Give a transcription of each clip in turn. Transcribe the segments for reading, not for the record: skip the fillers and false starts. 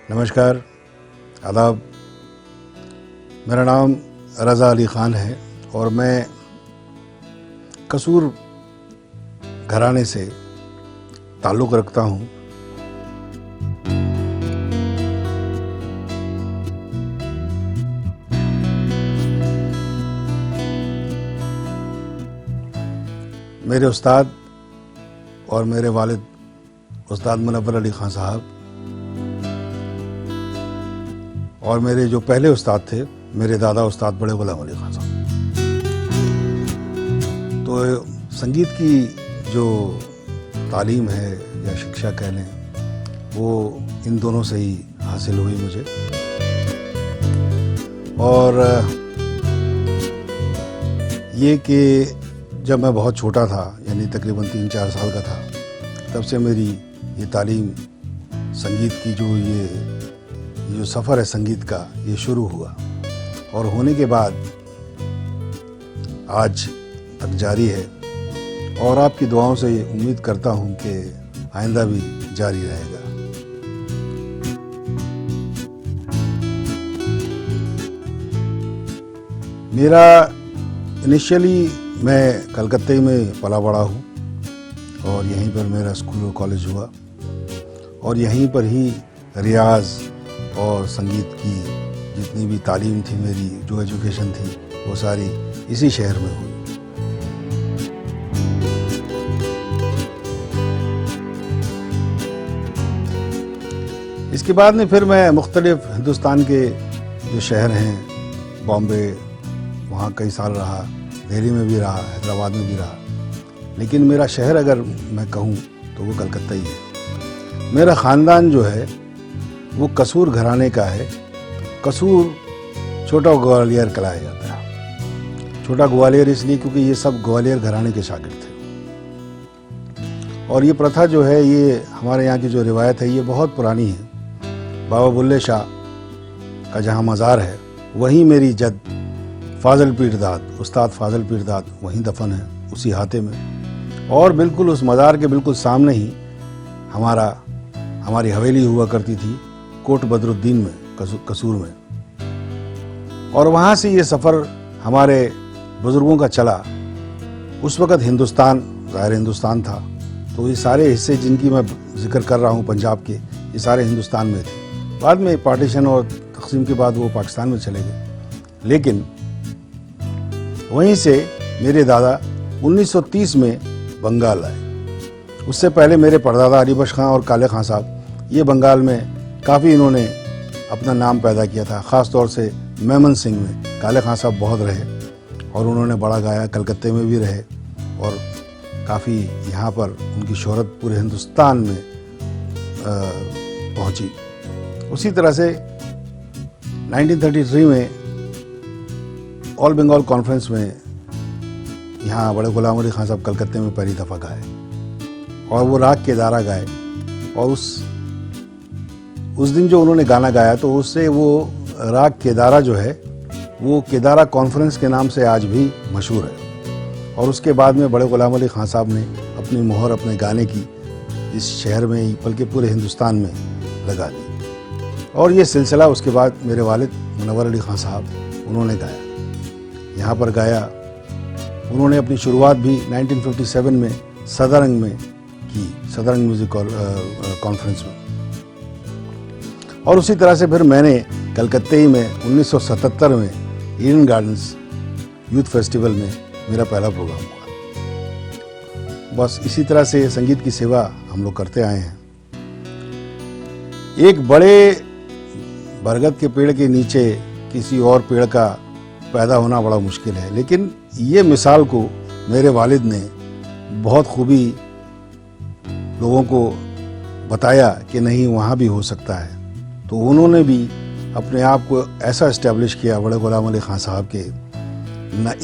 नमस्कार, आदाब। मेरा नाम रज़ा अली ख़ान है और मैं कसूर घराने से ताल्लुक़ रखता हूँ। मेरे उस्ताद और मेरे वालिद उस्ताद मुनव्वर अली ख़ान साहब और मेरे जो पहले उस्ताद थे मेरे दादा उस्ताद बड़े गुलाम अली ख़ान साहब। तो संगीत की जो तालीम है या शिक्षा कह लें वो इन दोनों से ही हासिल हुई मुझे। और ये कि जब मैं बहुत छोटा था यानी तकरीबन 3-4 साल का था तब से मेरी ये तालीम संगीत की जो सफ़र है संगीत का ये शुरू हुआ और होने के बाद आज तक जारी है और आपकी दुआओं से उम्मीद करता हूँ कि आइंदा भी जारी रहेगा। मेरा इनिशियली मैं कलकत्ते में पला बड़ा हूँ और यहीं पर मेरा स्कूल और कॉलेज हुआ और यहीं पर ही रियाज़ और संगीत की जितनी भी तालीम थी मेरी जो एजुकेशन थी वो सारी इसी शहर में हुई। इसके बाद में फिर मैं मुख्तलिफ हिंदुस्तान के जो शहर हैं, बॉम्बे वहाँ कई साल रहा, दिल्ली में भी रहा, हैदराबाद में भी रहा, लेकिन मेरा शहर अगर मैं कहूँ तो वो कलकत्ता ही है। मेरा ख़ानदान जो है वो कसूर घराने का है। कसूर छोटा ग्वालियर कहलाया जाता है। छोटा ग्वालियर इसलिए क्योंकि ये सब ग्वालियर घराने के शागिर्द थे और ये प्रथा जो है ये हमारे यहाँ की जो रिवायत है ये बहुत पुरानी है। बाबा बुल्ले शाह का जहाँ मज़ार है वहीं मेरी जद फाजल पीरदाद उस्ताद फाजल पीरदाद वहीं दफन है उसी हाते में और बिल्कुल उस मज़ार के बिल्कुल सामने ही हमारी हवेली हुआ करती थी कोट बदरुद्दीन में, कसूर में। और वहाँ से ये सफ़र हमारे बुज़ुर्गों का चला। उस वक़्त हिंदुस्तान, ज़ाहिर हिंदुस्तान था, तो ये सारे हिस्से जिनकी मैं जिक्र कर रहा हूँ पंजाब के, ये सारे हिंदुस्तान में थे। बाद में पार्टीशन और तक़सीम के बाद वो पाकिस्तान में चले गए। लेकिन वहीं से मेरे दादा 1930 में बंगाल आए। उससे पहले मेरे परदादा अली बख्श खां और काले खां साहब, ये बंगाल में काफ़ी इन्होंने अपना नाम पैदा किया था, ख़ास तौर से मेमन सिंह में। काले खां साहब बहुत रहे और उन्होंने बड़ा गाया, कलकत्ते में भी रहे और काफ़ी यहाँ पर उनकी शोहरत पूरे हिंदुस्तान में पहुँची। उसी तरह से 1933 में ऑल बंगाल कॉन्फ्रेंस में यहाँ बड़े गुलाम अली खां साहब कलकत्ते में पहली दफ़ा गाए और वो राग केदारा गाए। और उस दिन जो उन्होंने गाना गाया तो उससे वो राग केदारा जो है वो केदारा कॉन्फ्रेंस के नाम से आज भी मशहूर है। और उसके बाद में बड़े गुलाम अली खां साहब ने अपनी मोहर अपने गाने की इस शहर में ही बल्कि पूरे हिंदुस्तान में लगा दी। और ये सिलसिला उसके बाद मेरे वालिद मुनव्वर अली खां साहब उन्होंने गाया, यहाँ पर गाया। उन्होंने अपनी शुरुआत भी 1957 में सदरंग में की, सदरंग म्यूज़िक कॉन्फ्रेंस में। और उसी तरह से फिर मैंने कलकत्ते ही में 1977 में ईडन गार्डन्स यूथ फेस्टिवल में मेरा पहला प्रोग्राम हुआ। बस इसी तरह से संगीत की सेवा हम लोग करते आए हैं। एक बड़े बरगद के पेड़ के नीचे किसी और पेड़ का पैदा होना बड़ा मुश्किल है, लेकिन ये मिसाल को मेरे वालिद ने बहुत खूबी लोगों को बताया कि नहीं, वहाँ भी हो सकता है। तो उन्होंने भी अपने आप को ऐसा इस्टेब्लिश किया, बड़े गुलाम अली खां साहब के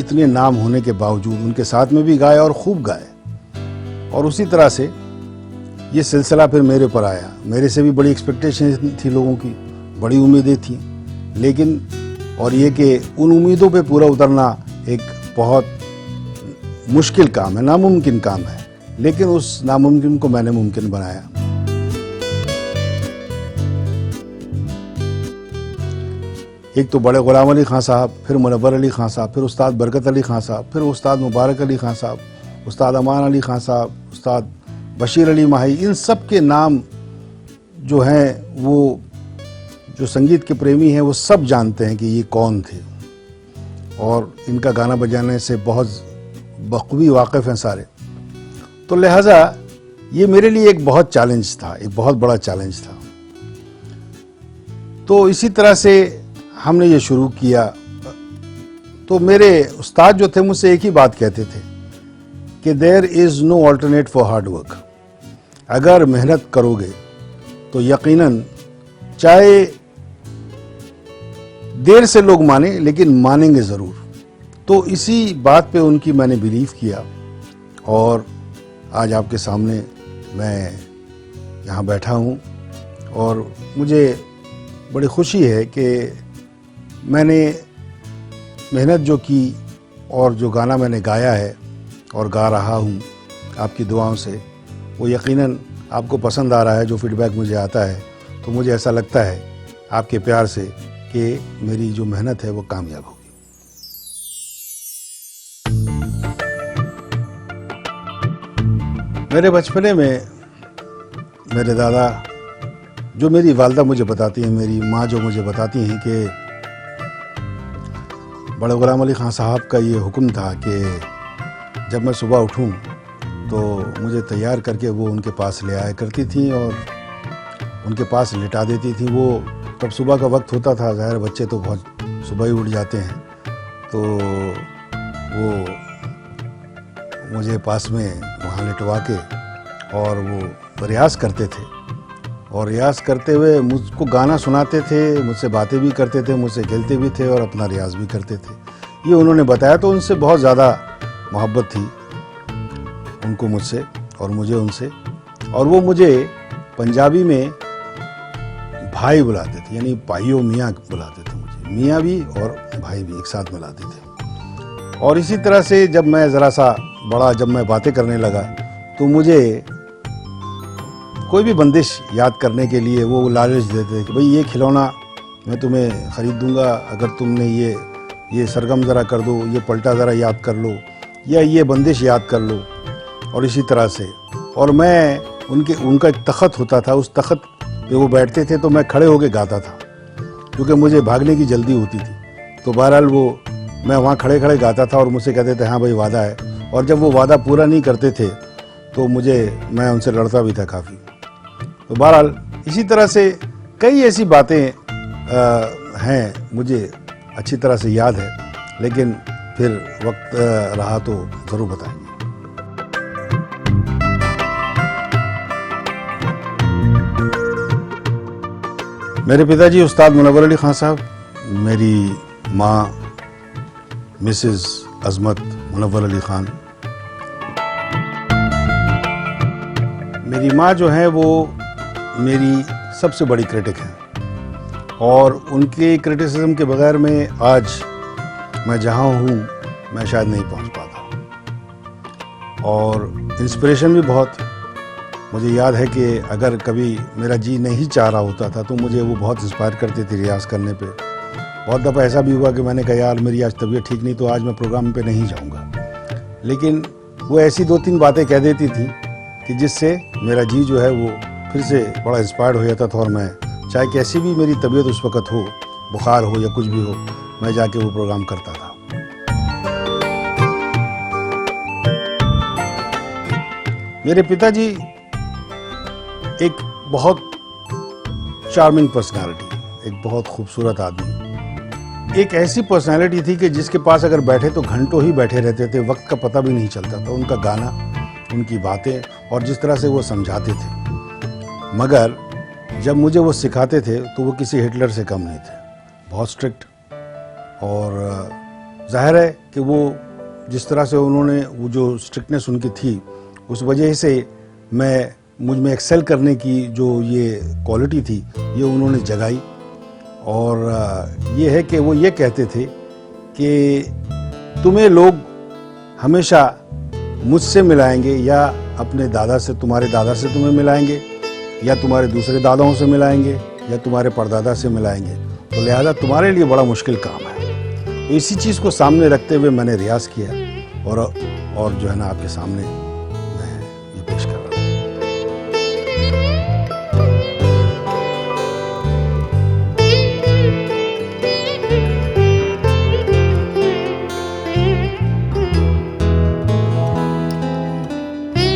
इतने नाम होने के बावजूद उनके साथ में भी गाए और खूब गाए। और उसी तरह से ये सिलसिला फिर मेरे पर आया। मेरे से भी बड़ी एक्सपेक्टेशन थी लोगों की, बड़ी उम्मीदें थी, लेकिन और ये कि उन उम्मीदों पे पूरा उतरना एक बहुत मुश्किल काम है, नामुमकिन काम है, लेकिन उस नामुमकिन को मैंने मुमकिन बनाया। एक तो बड़े गुलाम अली खां साहब, फिर मुनव्वर अली खां साहब, फिर उस्ताद बरकत अली खां साहब, फिर उस्ताद मुबारक अली खां साहब, उस्ताद अमान अली खां साहब, उस्ताद बशीर अली माही, इन सब के नाम जो हैं, वो जो संगीत के प्रेमी हैं वो सब जानते हैं कि ये कौन थे और इनका गाना बजाने से बहुत बखूबी वाकिफ़ हैं सारे। तो लिहाजा ये मेरे लिए एक बहुत चैलेंज था, एक बहुत बड़ा चैलेंज था। तो इसी तरह से हमने ये शुरू किया। तो मेरे उस्ताद जो थे मुझसे एक ही बात कहते थे कि there is no alternate for hard work. अगर मेहनत करोगे तो यकीनन, चाहे देर से लोग माने, लेकिन मानेंगे ज़रूर। तो इसी बात पे उनकी मैंने बिलीव किया और आज आपके सामने मैं यहाँ बैठा हूँ और मुझे बड़ी खुशी है कि मैंने मेहनत जो की और जो गाना मैंने गाया है और गा रहा हूँ आपकी दुआओं से, वो यकीनन आपको पसंद आ रहा है। जो फीडबैक मुझे आता है तो मुझे ऐसा लगता है आपके प्यार से कि मेरी जो मेहनत है वो कामयाब होगी। मेरे बचपने में मेरे दादा, जो मेरी वालदा मुझे बताती हैं, मेरी माँ जो मुझे बताती हैं कि बड़े गुलाम अली खां साहब का ये हुक्म था कि जब मैं सुबह उठूं तो मुझे तैयार करके वो उनके पास ले आया करती थी और उनके पास लिटा देती थी। वो तब सुबह का वक्त होता था, ज़ाहिर बच्चे तो बहुत सुबह ही उठ जाते हैं, तो वो मुझे पास में वहाँ लिटवा के और वो रियाज़ करते थे और रियाज़ करते हुए मुझको गाना सुनाते थे, मुझसे बातें भी करते थे, मुझसे खेलते भी थे और अपना रियाज़ भी करते थे। ये उन्होंने बताया, तो उनसे बहुत ज़्यादा मोहब्बत थी उनको मुझसे और मुझे उनसे। और वो मुझे पंजाबी में भाई बुलाते थे, यानी भाइयों मियाँ बुलाते थे मुझे, मियाँ भी और भाई भी एक साथ मिलाते थे। और इसी तरह से जब मैं ज़रा सा बड़ा, जब मैं बातें करने लगा तो मुझे कोई भी बंदिश याद करने के लिए वो लालच देते थे कि भाई ये खिलौना मैं तुम्हें ख़रीद दूंगा अगर तुमने ये सरगम ज़रा कर दो, ये पलटा ज़रा याद कर लो, या ये बंदिश याद कर लो। और इसी तरह से, और मैं उनका एक तख़त होता था, उस तख़त पे वो बैठते थे तो मैं खड़े होकर गाता था क्योंकि मुझे भागने की जल्दी होती थी। तो बहरहाल मैं वहाँ खड़े खड़े गाता था और मुझसे कहते थे हाँ भाई वादा है, और जब वो वादा पूरा नहीं करते थे तो मैं उनसे लड़ता भी था काफ़ी। तो बहरहाल इसी तरह से कई ऐसी बातें हैं मुझे अच्छी तरह से याद है, लेकिन फिर वक्त रहा तो ज़रूर बताएंगे। मेरे पिताजी उस्ताद मुनव्वर अली खान साहब, मेरी माँ मिसेस अजमत मुनव्वर अली खान। मेरी माँ जो है वो मेरी सबसे बड़ी क्रिटिक हैं, और उनके क्रिटिसिज्म के बगैर में आज मैं जहाँ हूँ मैं शायद नहीं पहुँच पाता। और इंस्पिरेशन भी बहुत। मुझे याद है कि अगर कभी मेरा जी नहीं चाह रहा होता था तो मुझे वो बहुत इंस्पायर करते थे रियाज़ करने पे। बहुत दफ़ा ऐसा भी हुआ कि मैंने कहा यार मेरी आज तबीयत ठीक नहीं तो आज मैं प्रोग्राम पे नहीं जाऊँगा, लेकिन वो ऐसी 2-3 बातें कह देती थी कि जिससे मेरा जी जो है वो फिर से बड़ा इंस्पायर्ड हो जाता था, और मैं चाहे कैसी भी मेरी तबीयत उस वक़्त हो, बुखार हो या कुछ भी हो, मैं जाके वो प्रोग्राम करता था। मेरे पिताजी एक बहुत चार्मिंग पर्सनालिटी, एक बहुत खूबसूरत आदमी, एक ऐसी पर्सनालिटी थी कि जिसके पास अगर बैठे तो घंटों ही बैठे रहते थे, वक्त का पता भी नहीं चलता था। उनका गाना, उनकी बातें और जिस तरह से वो समझाते थे, मगर जब मुझे वो सिखाते थे तो वो किसी हिटलर से कम नहीं थे, बहुत स्ट्रिक्ट। और जाहिर है कि वो जिस तरह से उन्होंने वो जो स्ट्रिक्टनेस उनकी थी, उस वजह से मुझ में एक्सेल करने की जो ये क्वालिटी थी ये उन्होंने जगाई। और ये है कि वो ये कहते थे कि तुम्हें लोग हमेशा मुझसे मिलाएंगे या अपने दादा से, तुम्हारे दादा से तुम्हें मिलाएंगे, या तुम्हारे दूसरे दादाओं से मिलाएंगे, या तुम्हारे परदादा से मिलाएंगे, तो लिहाजा तुम्हारे लिए बड़ा मुश्किल काम है। तो इसी चीज़ को सामने रखते हुए मैंने रियाज़ किया, और जो है ना आपके सामने मैं ये पेश कर रहा हूँ।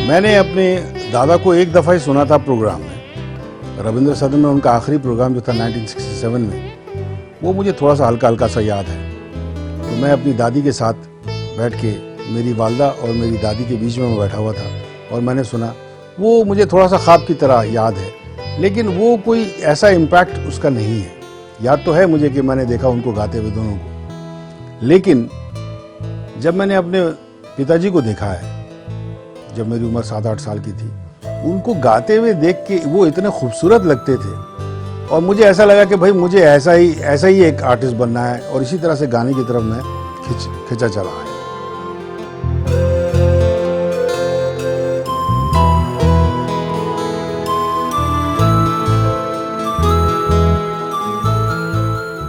मैंने अपने दादा को एक दफ़ा ही सुना था प्रोग्राम में, रविंद्र सदन में उनका आखिरी प्रोग्राम जो था 1967 में, वो मुझे थोड़ा सा हल्का हल्का सा याद है। तो मैं अपनी दादी के साथ बैठ के, मेरी वालदा और मेरी दादी के बीच में मैं बैठा हुआ था और मैंने सुना। वो मुझे थोड़ा सा ख्वाब की तरह याद है, लेकिन वो कोई ऐसा इम्पैक्ट उसका नहीं है। याद तो है मुझे कि मैंने देखा उनको गाते हुए दोनों को, लेकिन जब मैंने अपने पिताजी को देखा है, जब मेरी उम्र 7-8 साल की थी, उनको गाते हुए देख के वो इतने खूबसूरत लगते थे, और मुझे ऐसा लगा कि भाई मुझे ऐसा ही एक आर्टिस्ट बनना है, और इसी तरह से गाने की तरफ मैं खिंचा चला है।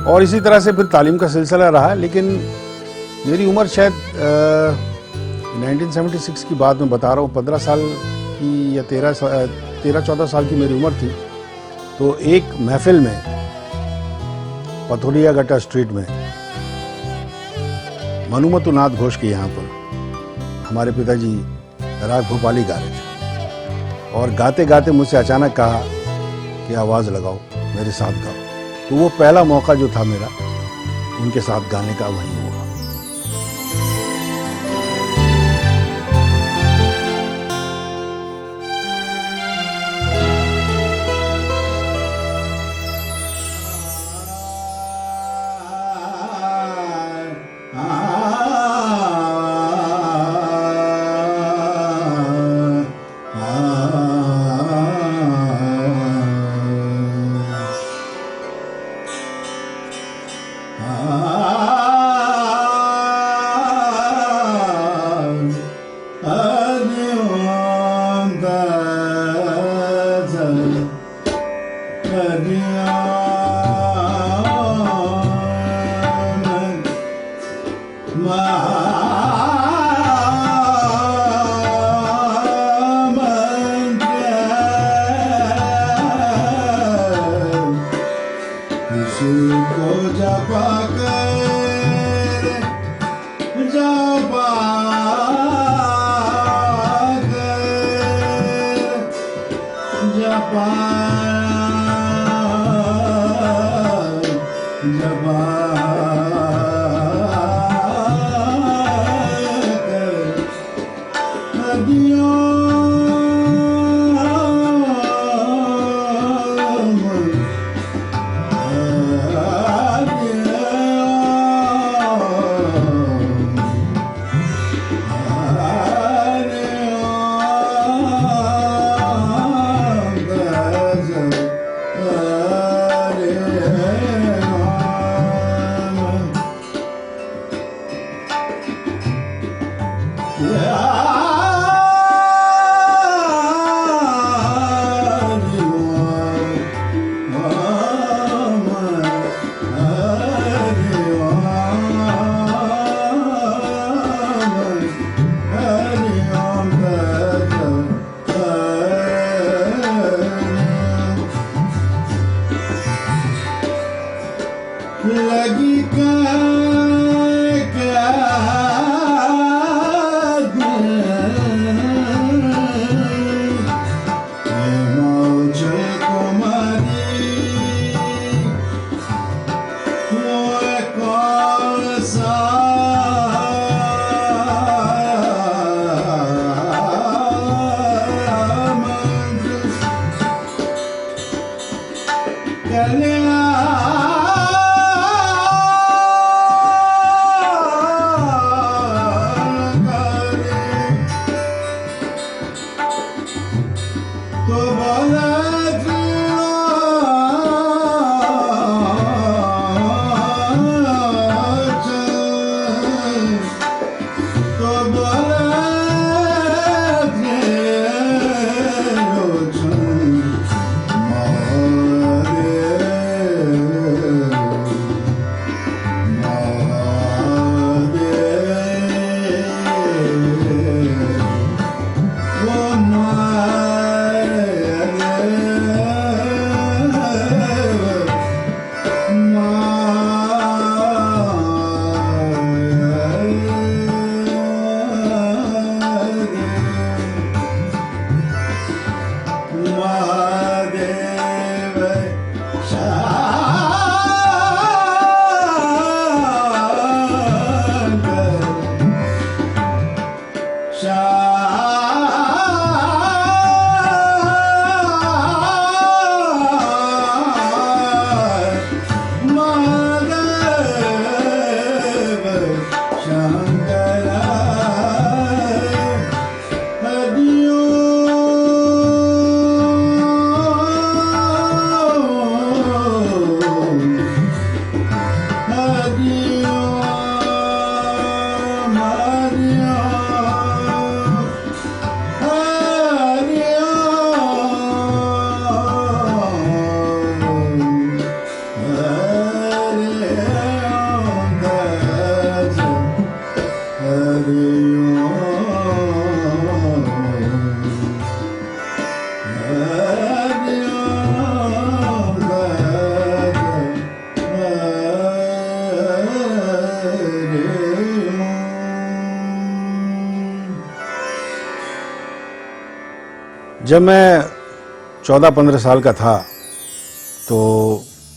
और इसी तरह से फिर तालीम का सिलसिला रहा, लेकिन मेरी उम्र शायद 1976 की बात मैं बता रहा हूँ, 15 साल की या 13-14 साल की मेरी उम्र थी। तो एक महफिल में पथोलिया गट्टा स्ट्रीट में मनुमतुनाथ घोष के यहाँ पर हमारे पिताजी राग भोपाली गा रहे थे, और गाते गाते मुझसे अचानक कहा कि आवाज़ लगाओ, मेरे साथ गाओ। तो वो पहला मौका जो था मेरा उनके साथ गाने का वही हुआ। जब मैं 14-15 साल का था तो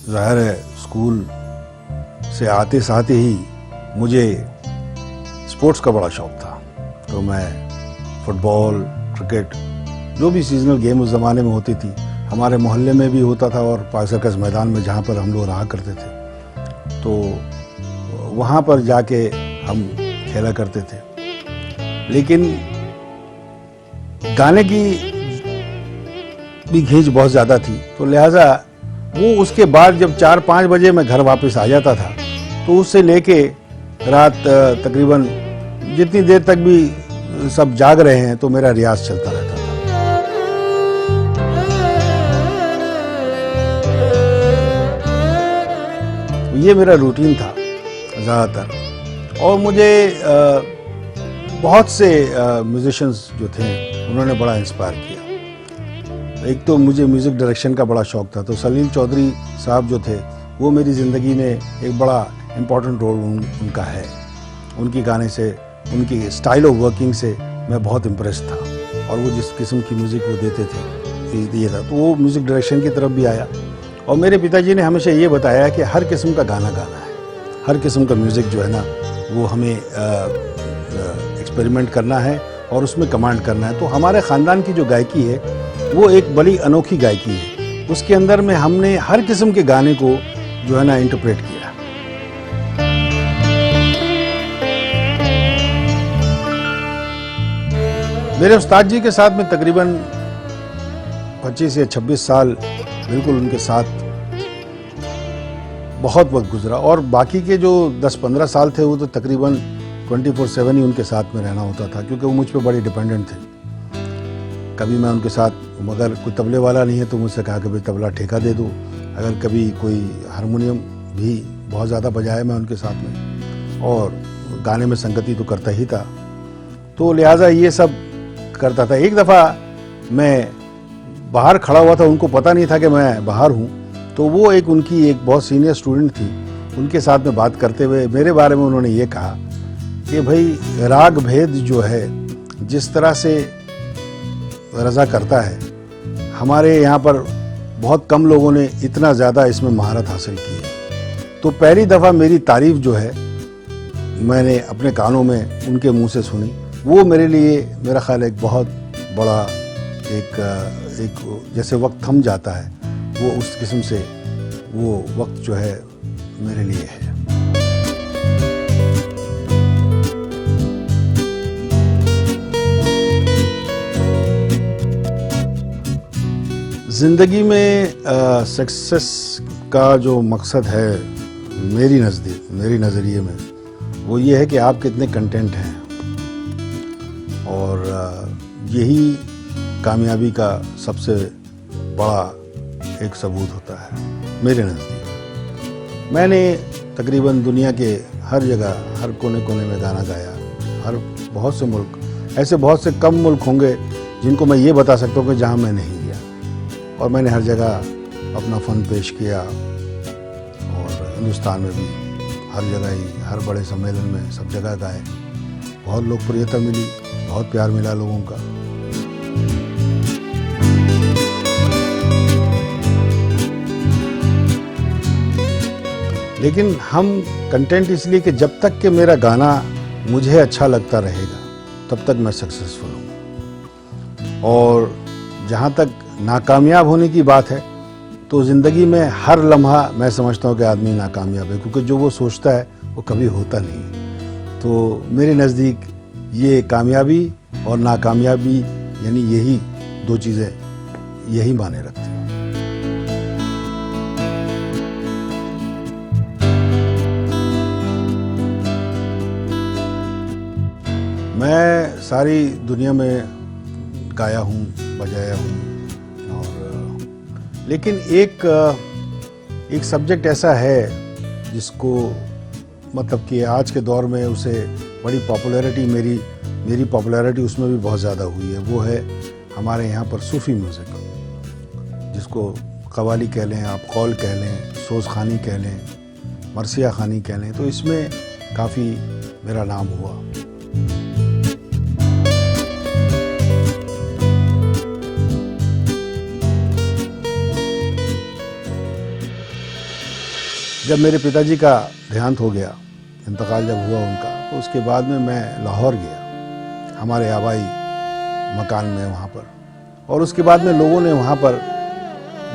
ज़ाहिर है स्कूल से आते साथ ही मुझे स्पोर्ट्स का बड़ा शौक़ था। तो मैं फुटबॉल, क्रिकेट, जो भी सीजनल गेम उस ज़माने में होती थी, हमारे मोहल्ले में भी होता था और पार्क सर्कस मैदान में जहाँ पर हम लोग रहा करते थे, तो वहाँ पर जाके हम खेला करते थे। लेकिन गाने की भी खींच बहुत ज़्यादा थी, तो लिहाजा वो उसके बाद जब 4-5 बजे मैं घर वापस आ जाता था तो उससे लेके रात तकरीबन जितनी देर तक भी सब जाग रहे हैं तो मेरा रियाज चलता रहता था। ये मेरा रूटीन था ज़्यादातर। और मुझे बहुत से म्यूजिशियंस जो थे उन्होंने बड़ा इंस्पायर किया। एक तो मुझे म्यूज़िक डायरेक्शन का बड़ा शौक़ था, तो सलील चौधरी साहब जो थे वो मेरी ज़िंदगी में एक बड़ा इम्पॉर्टेंट रोल उनका है। उनकी गाने से, उनकी स्टाइल ऑफ वर्किंग से मैं बहुत इम्प्रेस था, और वो जिस किस्म की म्यूज़िक वो देते थे ये था, तो वो म्यूज़िक डायरेक्शन की तरफ भी आया। और मेरे पिताजी ने हमेशा ये बताया कि हर किस्म का गाना गाना है, हर किस्म का म्यूज़िक जो है ना वो हमें एक्सपेरिमेंट करना है और उसमें कमांड करना है। तो हमारे ख़ानदान की जो गायकी है वो एक बड़ी अनोखी गायकी है, उसके अंदर में हमने हर किस्म के गाने को जो है ना इंटरप्रेट किया। मेरे उस्ताद जी के साथ में तकरीबन 25 या 26 साल बिल्कुल उनके साथ बहुत वक्त गुजरा, और बाकी के जो 10-15 साल थे वो तो तकरीबन 24/7 ही उनके साथ में रहना होता था, क्योंकि वो मुझ पे बड़े डिपेंडेंट थे। कभी मैं उनके साथ, मगर कोई तबले वाला नहीं है तो मुझसे कहा कि भाई तबला ठेका दे दो, अगर कभी कोई हारमोनियम भी बहुत ज़्यादा बजाया मैं उनके साथ में, और गाने में संगति तो करता ही था, तो लिहाजा ये सब करता था। एक दफ़ा मैं बाहर खड़ा हुआ था, उनको पता नहीं था कि मैं बाहर हूँ, तो वो उनकी एक बहुत सीनियर स्टूडेंट थी, उनके साथ में बात करते हुए मेरे बारे में उन्होंने ये कहा कि भाई राग भेद जो है जिस तरह से रज़ा करता है, हमारे यहाँ पर बहुत कम लोगों ने इतना ज़्यादा इसमें महारत हासिल की है। तो पहली दफ़ा मेरी तारीफ़ जो है मैंने अपने कानों में उनके मुंह से सुनी, वो मेरे लिए मेरा ख्याल एक बहुत बड़ा एक जैसे वक्त थम जाता है, वो उस किस्म से वो वक्त जो है मेरे लिए है। ज़िंदगी में सक्सेस का जो मकसद है मेरी नज़रिए में, वो ये है कि आप कितने कंटेंट हैं, और यही कामयाबी का सबसे बड़ा एक सबूत होता है मेरे नज़दीक। मैंने तकरीबन दुनिया के हर जगह, हर कोने कोने में गाना गाया, हर बहुत से मुल्क, ऐसे बहुत से कम मुल्क होंगे जिनको मैं ये बता सकता हूँ कि जहाँ मैं नहीं गया, और मैंने हर जगह अपना फ़न पेश किया, और हिंदुस्तान में भी हर जगह ही, हर बड़े सम्मेलन में सब जगह गाए। बहुत लोकप्रियता मिली, बहुत प्यार मिला लोगों का। लेकिन हम कंटेंट इसलिए कि जब तक कि मेरा गाना मुझे अच्छा लगता रहेगा तब तक मैं सक्सेसफुल हूँ। और जहाँ तक नाकामयाब होने की बात है, तो ज़िंदगी में हर लम्हा मैं समझता हूँ कि आदमी नाकामयाब है, क्योंकि जो वो सोचता है वो कभी होता नहीं। तो मेरे नज़दीक ये कामयाबी और नाकामयाबी, यानी यही दो चीज़ें यही माने रखती हैं। मैं सारी दुनिया में गाया हूँ, बजाया हूँ, और लेकिन एक सब्जेक्ट ऐसा है जिसको मतलब कि आज के दौर में उसे बड़ी पॉपुलैरिटी, मेरी पॉपुलैरिटी उसमें भी बहुत ज़्यादा हुई है। वो है हमारे यहाँ पर सूफ़ी म्यूज़िक, जिसको कव्वाली कह लें, आप कौल कह लें, सोज़ खानी कह लें, मरसिया खानी कह लें, तो इसमें काफ़ी मेरा नाम हुआ। जब मेरे पिताजी का देहांत हो गया, इंतकाल जब हुआ उनका, तो उसके बाद में मैं लाहौर गया हमारे आबाई मकान में वहाँ पर, और उसके बाद में लोगों ने वहाँ पर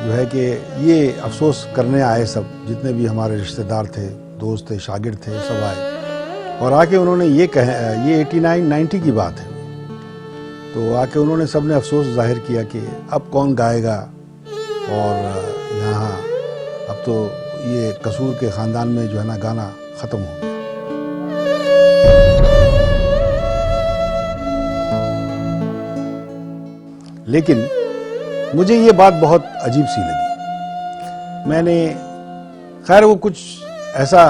जो है कि ये अफसोस करने आए, सब जितने भी हमारे रिश्तेदार थे, दोस्त थे, शागिर्द थे, सब आए, और आके उन्होंने ये 89-90 की बात है, तो आके उन्होंने सब ने अफसोस जाहिर किया कि अब कौन गाएगा, और यहाँ अब तो ये कसूर के ख़ानदान में जो है ना गाना ख़त्म हो गया। लेकिन मुझे ये बात बहुत अजीब सी लगी। मैंने, खैर वो कुछ ऐसा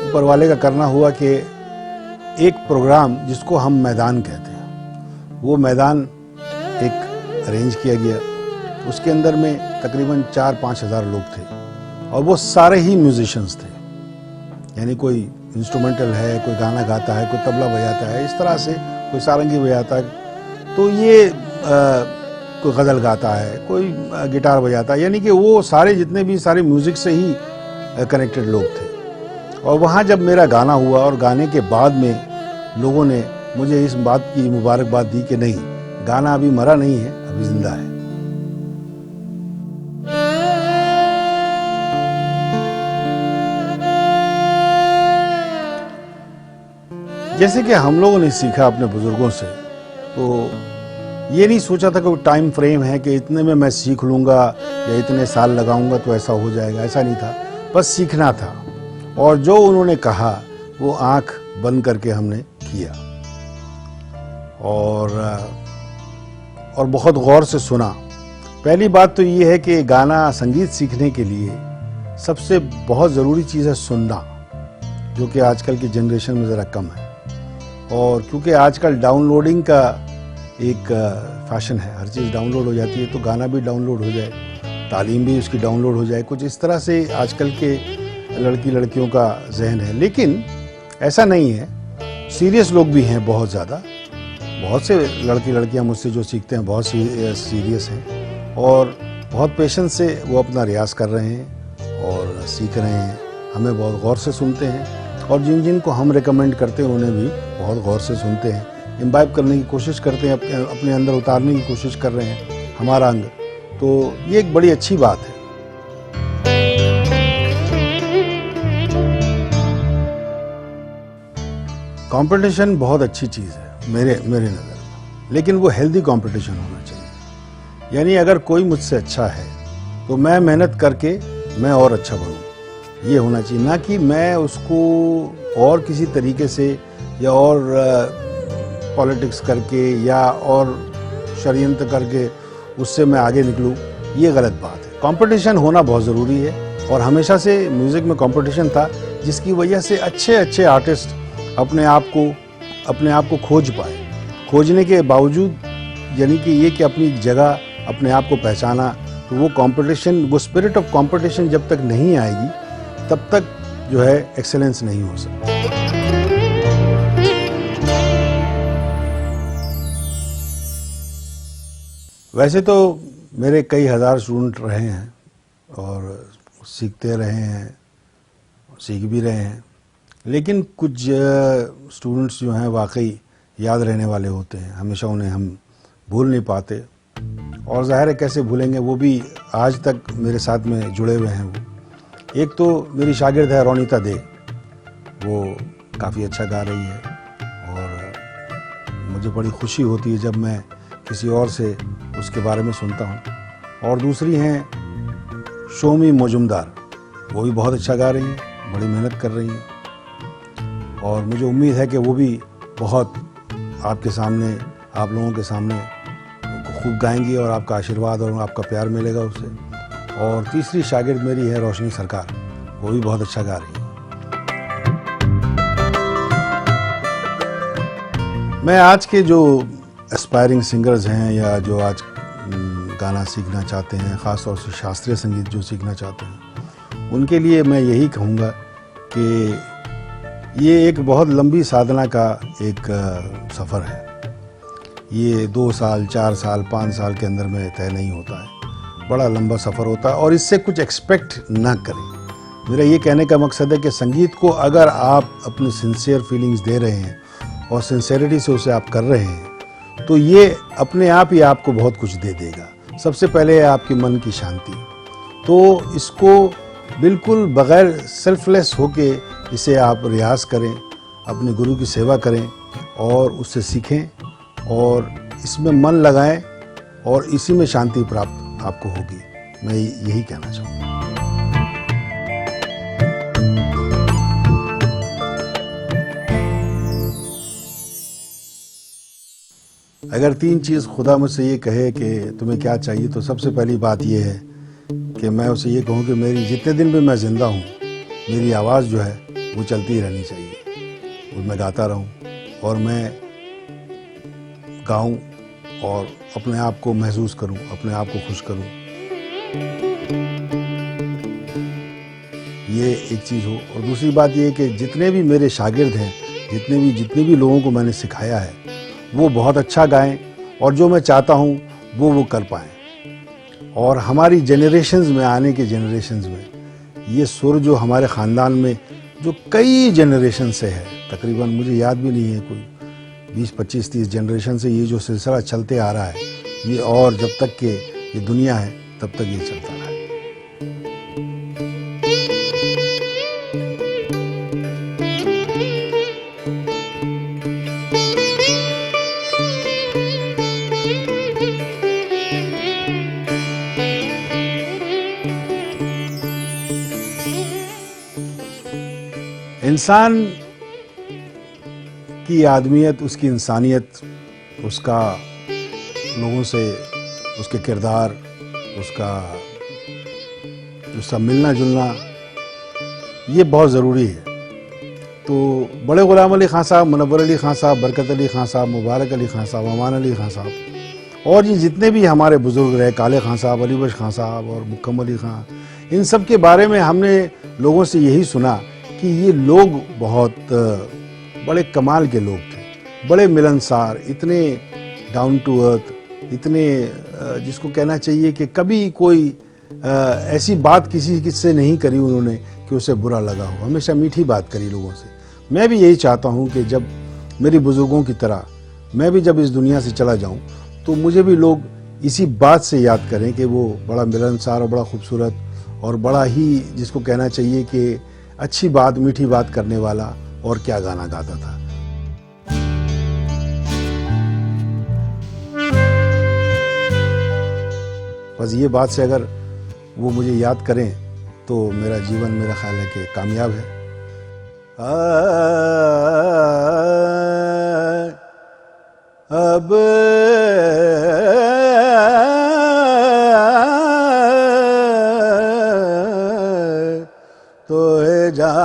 ऊपर वाले का करना हुआ कि एक प्रोग्राम जिसको हम मैदान कहते हैं, वो मैदान एक अरेंज किया गया। उसके अंदर में तकरीबन 4-5 हज़ार लोग थे और वो सारे ही म्यूजिशियंस थे, यानी कोई इंस्ट्रूमेंटल है, कोई गाना गाता है, कोई तबला बजाता है, इस तरह से कोई सारंगी बजाता है, तो ये कोई गज़ल गाता है, कोई गिटार बजाता है, यानी कि वो सारे जितने भी सारे म्यूज़िक से ही कनेक्टेड लोग थे। और वहाँ जब मेरा गाना हुआ और गाने के बाद में लोगों ने मुझे इस बात की मुबारकबाद दी कि नहीं, गाना अभी मरा नहीं है, अभी जिंदा है। जैसे कि हम लोगों ने सीखा अपने बुजुर्गों से, तो ये नहीं सोचा था कि वो टाइम फ्रेम है कि इतने में मैं सीख लूँगा या इतने साल लगाऊंगा तो ऐसा हो जाएगा, ऐसा नहीं था। बस सीखना था और जो उन्होंने कहा वो आंख बंद करके हमने किया और बहुत गौर से सुना। पहली बात तो ये है कि गाना संगीत सीखने के लिए सबसे बहुत ज़रूरी चीज़ है सुनना, जो कि आजकल की जनरेशन में ज़रा कम है। और क्योंकि आजकल डाउनलोडिंग का एक फैशन है, हर चीज़ डाउनलोड हो जाती है, तो गाना भी डाउनलोड हो जाए, तालीम भी उसकी डाउनलोड हो जाए, कुछ इस तरह से आजकल के लड़कियों का जहन है। लेकिन ऐसा नहीं है, सीरियस लोग भी हैं बहुत ज़्यादा, बहुत से लड़कियां मुझसे जो सीखते हैं बहुत सीरियस हैं और बहुत पेशेंस से वो अपना रियाज कर रहे हैं और सीख रहे हैं। हमें बहुत गौर से सुनते हैं और जिन को हम रिकमेंड करते हैं उन्हें भी बहुत गौर से सुनते हैं, इम्बाइब करने की कोशिश करते हैं, अपने अंदर उतारने की कोशिश कर रहे हैं हमारा अंग। तो ये एक बड़ी अच्छी बात है। कंपटीशन बहुत अच्छी चीज़ है मेरे नज़र में, लेकिन वो हेल्दी कंपटीशन होना चाहिए। यानी अगर कोई मुझसे अच्छा है तो मैं मेहनत करके मैं और अच्छा बनूं, ये होना चाहिए, ना कि मैं उसको और किसी तरीके से या और पॉलिटिक्स करके या और षड्यंत्र करके उससे मैं आगे निकलूं। ये गलत बात है। कंपटीशन होना बहुत ज़रूरी है और हमेशा से म्यूज़िक में कंपटीशन था, जिसकी वजह से अच्छे आर्टिस्ट अपने आप को खोज पाए। खोजने के बावजूद यानी कि ये कि अपनी जगह अपने आप को पहचाना, तो वो कंपटीशन, वो स्पिरिट ऑफ कंपटीशन जब तक नहीं आएगी तब तक जो है एक्सेलेंस नहीं हो सकती। वैसे तो मेरे कई हज़ार स्टूडेंट रहे हैं और सीखते रहे हैं, सीख भी रहे हैं, लेकिन कुछ स्टूडेंट्स जो हैं वाकई याद रहने वाले होते हैं, हमेशा उन्हें हम भूल नहीं पाते। और ज़ाहिर है कैसे भूलेंगे, वो भी आज तक मेरे साथ में जुड़े हुए हैं। वो एक तो मेरी शागिर्द है रोनिता दे, वो काफ़ी अच्छा गा रही है और मुझे बड़ी खुशी होती है जब मैं किसी और से उसके बारे में सुनता हूँ। और दूसरी हैं शोमी मजुमदार, वो भी बहुत अच्छा गा रही हैं, बड़ी मेहनत कर रही हैं और मुझे उम्मीद है कि वो भी बहुत आपके सामने, आप लोगों के सामने खूब गाएंगी और आपका आशीर्वाद और आपका प्यार मिलेगा उसे। और तीसरी शागिर्द मेरी है रोशनी सरकार, वो भी बहुत अच्छा गा रही है। मैं आज के जो एस्पायरिंग सिंगर्स हैं या जो आज गाना सीखना चाहते हैं, ख़ास तौर से शास्त्रीय संगीत जो सीखना चाहते हैं, उनके लिए मैं यही कहूँगा कि ये एक बहुत लंबी साधना का एक सफ़र है। ये 2 साल, 4 साल, 5 साल के अंदर में तय नहीं होता है, बड़ा लंबा सफ़र होता है और इससे कुछ एक्सपेक्ट ना करें। मेरा ये कहने का मकसद है कि संगीत को अगर आप अपनी सिंसियर फीलिंग्स दे रहे हैं और सिंसेरिटी से उसे आप कर रहे हैं, तो ये अपने आप ही आपको बहुत कुछ दे देगा। सबसे पहले है आपके मन की शांति। तो इसको बिल्कुल बग़ैर सेल्फलेस होके इसे आप रियाज करें, अपने गुरु की सेवा करें और उससे सीखें और इसमें मन लगाएं और इसी में शांति प्राप्त आपको होगी। मैं यही कहना चाहूँगा। अगर 3 चीज़ खुदा मुझसे ये कहे कि तुम्हें क्या चाहिए, तो सबसे पहली बात ये है कि मैं उसे ये कहूँ कि मेरी जितने दिन भी मैं ज़िंदा हूँ मेरी आवाज़ जो है वो चलती ही रहनी चाहिए और मैं गाता रहूं और मैं गाऊं और अपने आप को महसूस करूं, अपने आप को खुश करूं। ये एक चीज़ हो। और दूसरी बात ये कि जितने भी मेरे शागिर्द हैं, जितने भी लोगों को मैंने सिखाया है वो बहुत अच्छा गाएं और जो मैं चाहता हूं वो कर पाएं। और हमारी जनरेशन्स में, आने के जनरेशन्स में ये सुर जो हमारे ख़ानदान में जो कई जनरेशन से है, तकरीबन मुझे याद भी नहीं है, कोई 20, 25, 30 जनरेशन से ये जो सिलसिला चलते आ रहा है ये, और जब तक के ये दुनिया है तब तक ये चलता रहा है। इंसान की आदमियत, उसकी इंसानियत, उसका लोगों से उसके किरदार, उसका मिलना जुलना ये बहुत ज़रूरी है। तो बड़े ग़ुलाम अली ख़ान साहब, मुनव्वर अली ख़ान साहब, बरकत अली ख़ान साहब, मुबारक अली ख़ान साहब, अमान अली ख़ान साहब और ये जितने भी हमारे बुज़ुर्ग रहे, काले ख़ान साहब, अली बख्श ख़ान साहब और मुक्कम अली ख़ान, इन सब के बारे में हमने लोगों से यही सुना कि ये लोग बहुत बड़े कमाल के लोग थे, बड़े मिलनसार, इतने डाउन टू अर्थ, इतने जिसको कहना चाहिए कि कभी कोई ऐसी बात किसी से नहीं करी उन्होंने कि उसे बुरा लगा हो। हमेशा मीठी बात करी लोगों से। मैं भी यही चाहता हूँ कि जब मेरी बुज़ुर्गों की तरह मैं भी जब इस दुनिया से चला जाऊँ तो मुझे भी लोग इसी बात से याद करें कि वो बड़ा मिलनसार और बड़ा खूबसूरत और बड़ा ही, जिसको कहना चाहिए कि अच्छी बात, मीठी बात करने वाला, और क्या गाना गाता था। बस ये बात से अगर वो मुझे याद करें तो मेरा जीवन, मेरा ख्याल है कि कामयाब है। अब तो जाने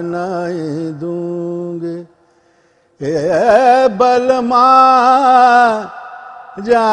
नहीं दूंगे ए बलमा जा